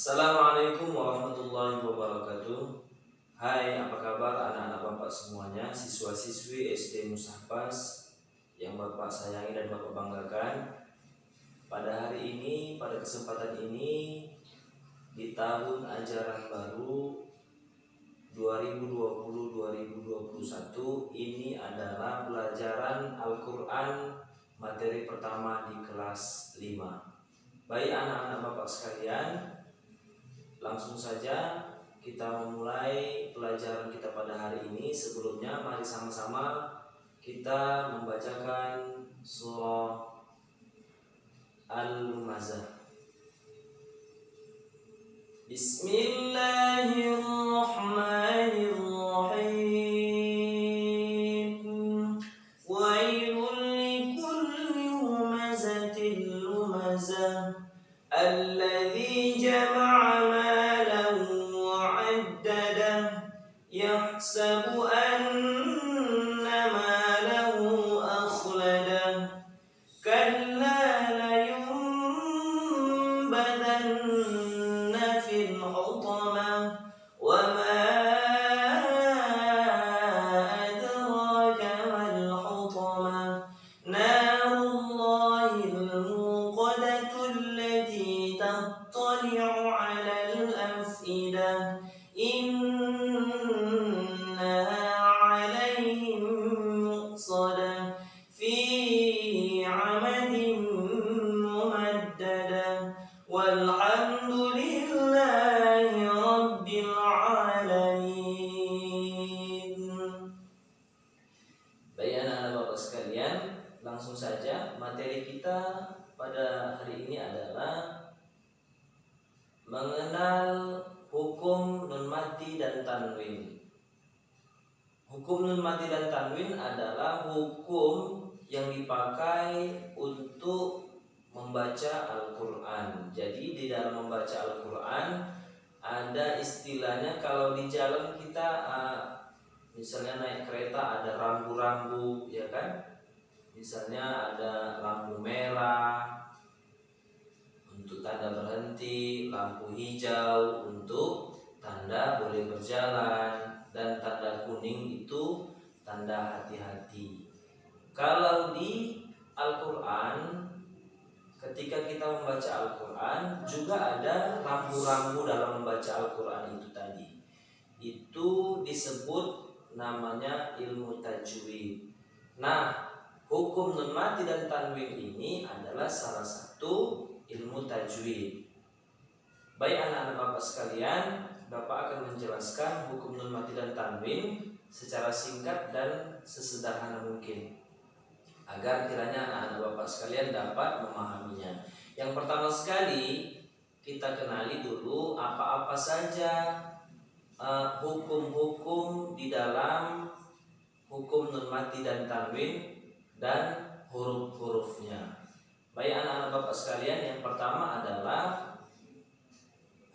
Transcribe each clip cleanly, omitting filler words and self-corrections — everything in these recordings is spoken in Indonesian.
Assalamualaikum warahmatullahi wabarakatuh. Hai, apa kabar anak-anak Bapak semuanya, siswa-siswi SD Musahpas yang Bapak sayangi dan Bapak banggakan. Pada hari ini, pada kesempatan ini, di tahun ajaran baru 2020-2021, ini adalah pelajaran Al-Quran materi pertama di kelas 5. Baik anak-anak Bapak sekalian, langsung saja kita memulai pelajaran kita pada hari ini. Sebelumnya mari sama-sama kita membacakan surah Al-Lumazah. Bismillahirrahmanirrahim. Wailul likulli humazatil lumazah alladzi jama'a malan wa 'addadah yahsabu anna malahu akhladah kalla layunbadanna fil hutamah wa ma adraka mal hutamah narullahil muqadatul lati tattali'u 'alal afidah innaha 'alaihim muqsadah fi 'amadin mumaddadah walhamdulillahi rabbil 'alamin. Baik anak-anak Bapak sekalian, langsung saja materi kita pada hari ini adalah mengenal hukum nun mati dan tanwin. Hukum nun mati dan tanwin adalah hukum yang dipakai untuk membaca Al-Quran. Jadi di dalam membaca Al-Quran ada istilahnya, kalau di jalan kita misalnya naik kereta ada rambu-rambu, ya kan? Misalnya ada lampu merah untuk tanda berhenti, lampu hijau untuk tanda boleh berjalan, dan tanda kuning itu tanda hati-hati. Kalau di Al-Quran, ketika kita membaca Al-Quran juga ada rambu-rambu dalam membaca Al-Quran itu tadi. Itu disebut namanya ilmu tajwid. Nah, hukum nun mati dan tanwin ini adalah salah satu ilmu tajwid. Baik anak-anak Bapak sekalian, Bapak akan menjelaskan hukum nun mati dan tanwin secara singkat dan sesederhana mungkin, agar kiranya anak-anak Bapak sekalian dapat memahaminya. Yang pertama sekali, kita kenali dulu apa-apa saja hukum-hukum di dalam hukum nun mati dan tanwin dan huruf-hurufnya. Baik anak-anak Bapak sekalian, yang pertama adalah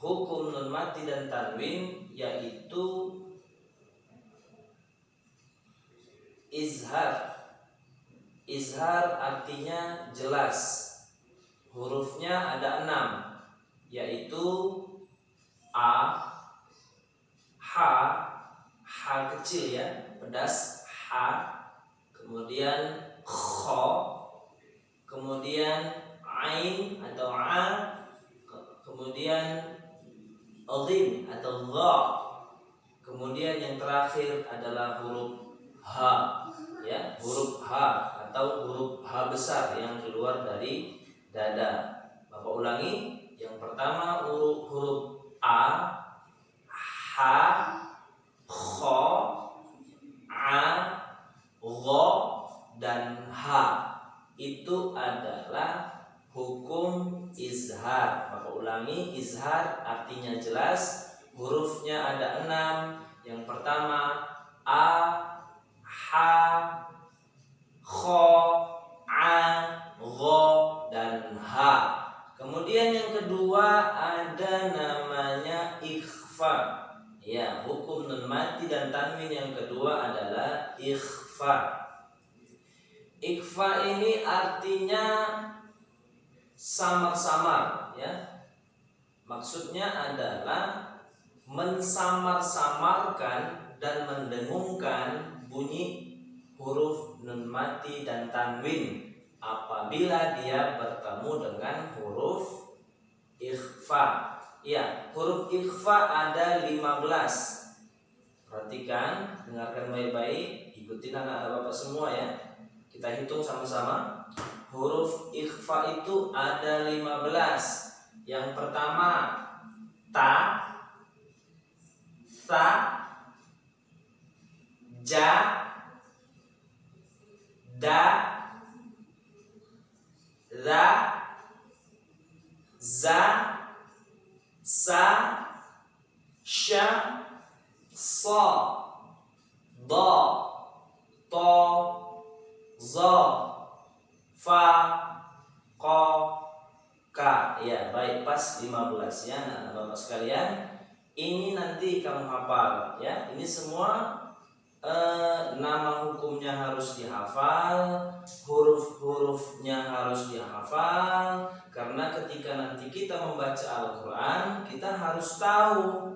hukum nun mati dan tanwin, yaitu izhar. Izhar artinya jelas. Hurufnya ada 6, yaitu A, H, H kecil ya, pedas H, kemudian Kho, kemudian Ain atau A, kemudian Ghin atau Gha, kemudian yang terakhir adalah huruf H, ya, huruf H atau huruf H besar yang keluar dari dada. Bapak ulangi, yang pertama huruf A, H, Kho, A, Gho, dan H. Itu adalah hukum izhar. Bapak ulangi, izhar artinya jelas. Hurufnya ada 6. Yang pertama A, H, Kho, A, Gho, dan H. Kemudian yang kedua ada namanya ikhfa. Ya, hukum nun mati dan tanwin yang kedua adalah ikhfa. Ikhfa ini artinya samar-samar, ya. Maksudnya adalah mensamar-samarkan dan mendengungkan bunyi huruf nun mati dan tanwin apabila dia bertemu dengan huruf ikhfa. Ya, huruf ikhfa ada 15. Perhatikan, dengarkan baik-baik, ikutin anak-anak Bapak semua ya. Kita hitung sama-sama. Huruf ikhfa itu ada 15. Yang pertama ta, sa, ja, da, za, za, sa, sya, sa, da, to, za, fa, ko, ka. Ya, baik, pas 15 ya anak-anak Bapak sekalian. Ini nanti kamu hafal ya. Ini semua nama hukumnya harus dihafal, huruf-hurufnya harus dihafal, karena ketika nanti kita membaca Al-Quran kita harus tahu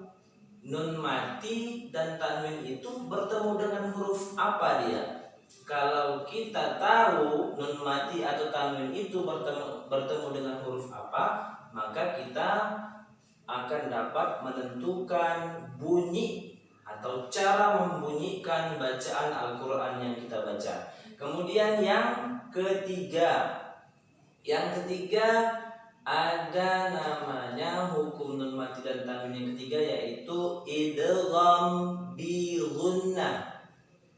nun mati dan tanwin itu bertemu dengan huruf apa dia. Kalau kita tahu nun mati atau tanwin itu bertemu dengan huruf apa, maka kita akan dapat menentukan bunyi atau cara membunyikan bacaan Al-Quran yang kita baca. Kemudian yang ketiga ada namanya hukum nun mati dan tanwin yang ketiga, yaitu idgham bi gunnah.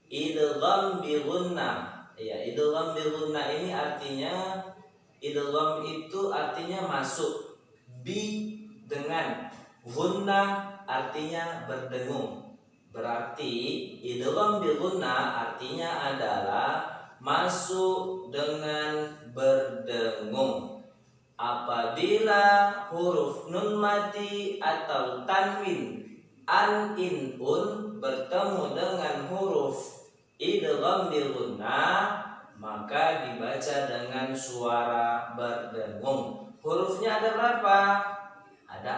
Idgham bi gunnah. Ya, idgham bi gunnah ini artinya, idgham itu artinya masuk, bi dengan, gunnah artinya berdengung. Berarti idgham bi gunnah artinya adalah masuk dengan berdengung. Apabila huruf nun mati atau tanwin an, in, un bertemu dengan huruf idgham bi gunnah, maka dibaca dengan suara berdengung. Hurufnya ada berapa? Ada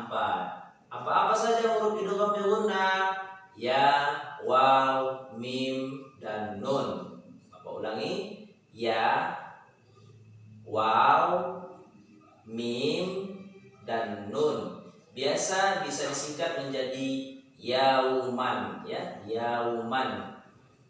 4. Apa-apa saja huruf idgham bi gunnah? Ya, waw, mim, dan nun. Bapak ulangi. Ya, waw, mim, dan nun. Biasa bisa disingkat menjadi yauman ya, yauman.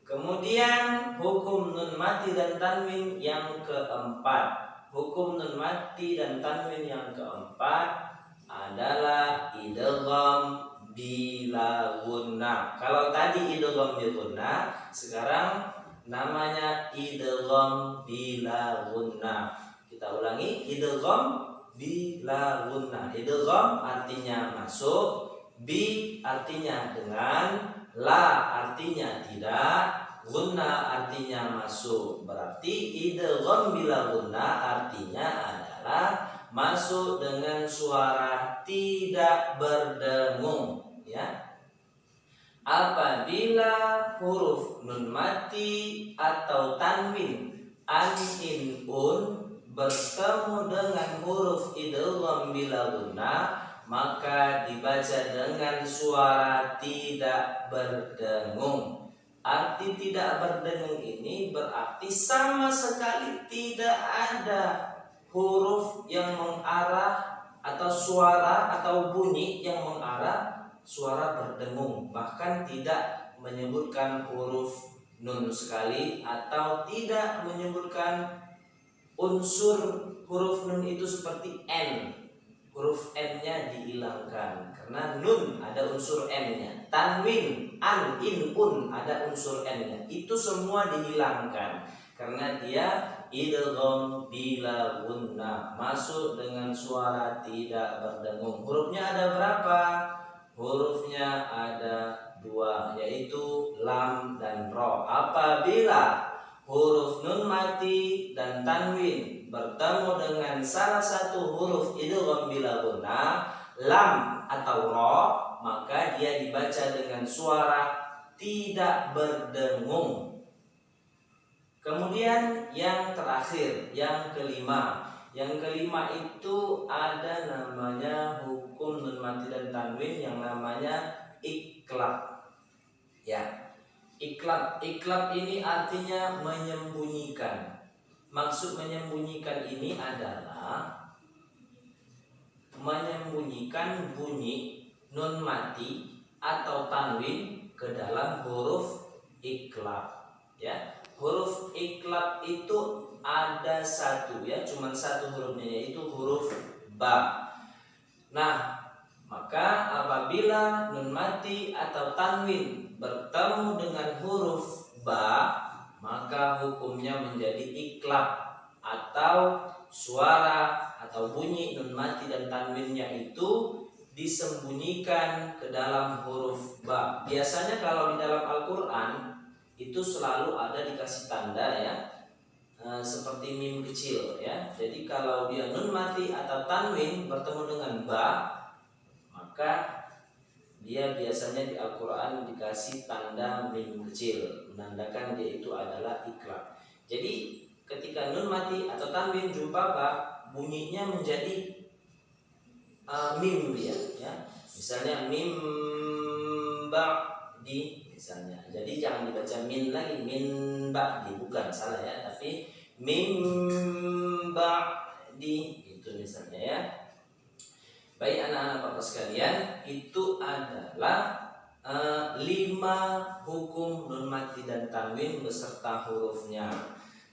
Kemudian hukum nun mati dan tanwin yang keempat. Hukum nun mati dan tanwin yang keempat adalah idgham bila gunnah. Kalau tadi idgham bi gunnah, sekarang namanya idgham bila gunnah. Kita ulangi, idgham bila gunnah. Idgham artinya masuk, bi artinya dengan, la artinya tidak, gunnah artinya masuk. Berarti idgham bila gunnah artinya adalah masuk dengan suara tidak berdengung ya. Apabila huruf nun mati atau tanwin an, in, un bertemu dengan huruf idgham bila gunnah, maka dibaca dengan suara tidak berdengung. Arti tidak berdengung ini berarti sama sekali tidak ada huruf yang mengarah atau suara atau bunyi yang mengarah suara berdengung, bahkan tidak menyebutkan huruf nun sekali atau tidak menyebutkan unsur huruf nun itu seperti n. Huruf n-nya dihilangkan karena nun ada unsur n-nya. Tanwin, an, in, un ada unsur n-nya. Itu semua dihilangkan karena dia idgham bila gunnah, masuk dengan suara tidak berdengung. Hurufnya ada berapa? Hurufnya ada 2, yaitu lam dan ro. Apabila huruf nun mati dan tanwin bertemu dengan salah satu huruf idgham bila gunnah, lam atau ro, maka dia dibaca dengan suara tidak berdengung. Kemudian yang terakhir, yang kelima, Yang kelima itu ada namanya hukum nun mati dan tanwin yang namanya iklab. Ya, iklab ini artinya menyembunyikan. Maksud menyembunyikan ini adalah menyembunyikan bunyi nun mati atau tanwin ke dalam huruf iklab. Ya, huruf iklab itu ada satu, ya, cuman satu hurufnya, yaitu huruf ba. Nah, maka apabila nun mati atau tanwin bertemu dengan huruf ba, maka hukumnya menjadi iklab, atau suara atau bunyi nun mati dan tanwinnya itu disembunyikan ke dalam huruf ba. Biasanya kalau di dalam Al-Quran itu selalu ada dikasih tanda, ya, seperti mim kecil, ya. Jadi kalau dia nun mati atau tanwin bertemu dengan ba, maka dia biasanya di Al-Quran dikasih tanda mim kecil, menandakan dia itu adalah iklab. Jadi ketika nun mati atau tanwin jumpa ba, bunyinya menjadi mim dia, ya. Misalnya mim ba'di misalnya. Jadi jangan dibaca min lagi, min ba'di, bukan, salah, ya, tapi mim ba'di itu misalnya, ya. Baik anak-anak Bapak sekalian, itu adalah 5 hukum nun mati dan tanwin beserta hurufnya.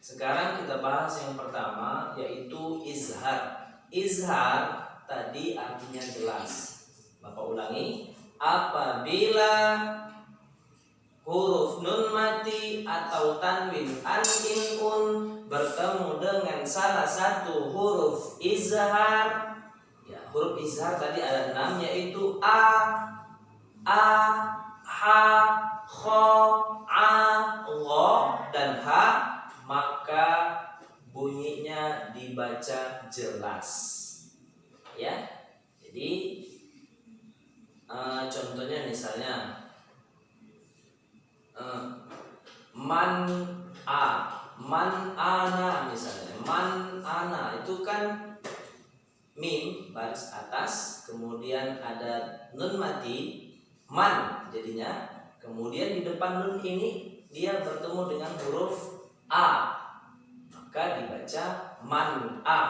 Sekarang kita bahas yang pertama, yaitu izhar. Izhar tadi artinya jelas. Bapak ulangi, apabila huruf nun mati atau tanwin an, in, un bertemu dengan salah satu huruf izhar, ya, huruf izhar tadi ada 6, yaitu a, ha, kho, a, gho, dan ha, maka bunyinya dibaca jelas, ya. Jadi contohnya misalnya man ana misalnya, man ana itu kan mim baris atas, kemudian ada nun mati man jadinya, kemudian di depan nun ini dia bertemu dengan huruf a, maka dibaca man a,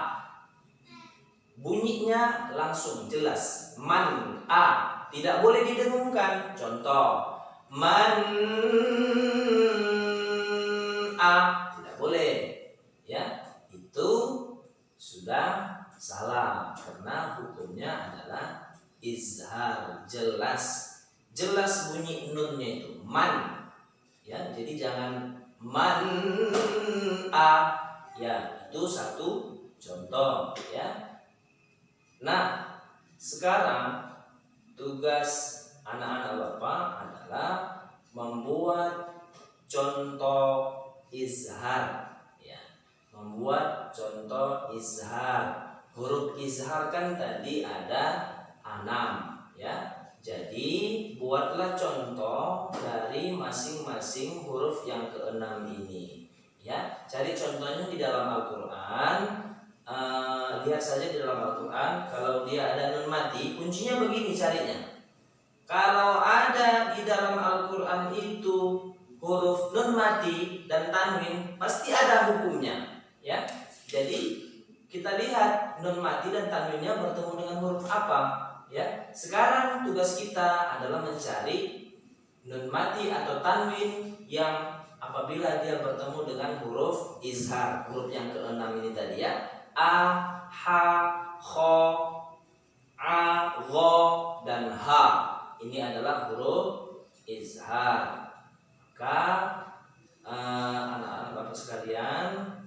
bunyinya langsung jelas, man a, tidak boleh didengungkan. Contoh, man a, tidak boleh, ya, itu sudah salah karena hukumnya adalah izhar, jelas bunyi nunnya itu man, ya. Jadi jangan man a, ya, itu satu contoh, ya. Nah, sekarang tugas anak-anak Bapak adalah membuat contoh izhar, ya. Membuat contoh izhar. Huruf izhar kan tadi ada 6, ya. Jadi buatlah contoh dari masing-masing huruf yang ke-6 ini, ya. Cari contohnya di dalam Al-Quran. Lihat saja di dalam Al-Quran, kalau dia ada nun mati, kuncinya begini carinya. Kalau ada di dalam Al-Quran itu huruf nun mati dan tanwin, pasti ada hukumnya, ya. Jadi kita lihat nun mati dan tanwinnya bertemu dengan huruf apa, ya. Sekarang tugas kita adalah mencari nun mati atau tanwin yang apabila dia bertemu dengan huruf izhar, huruf yang ke-6 ini tadi, ya. A, ha, kho, a, gho, dan ha. Ini adalah huruf izhar. Maka anak-anak Bapak sekalian,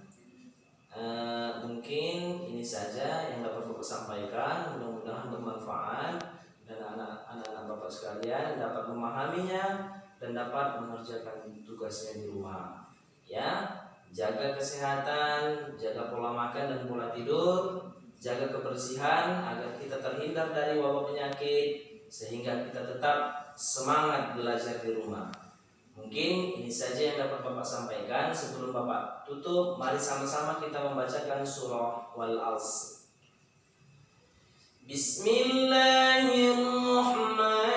mungkin ini saja yang dapat Bapak sampaikan. Mudah-mudahan bermanfaat dan anak-anak Bapak sekalian dapat memahaminya dan dapat mengerjakan tugasnya di rumah, ya. Jaga kesehatan, jaga pola makan dan pola tidur, jaga kebersihan agar kita terhindar dari wabah penyakit, sehingga kita tetap semangat belajar di rumah. Mungkin ini saja yang dapat Bapak sampaikan. Sebelum Bapak tutup, mari sama-sama kita membacakan surah Wal-Asr. Bismillahirrahmanirrahim.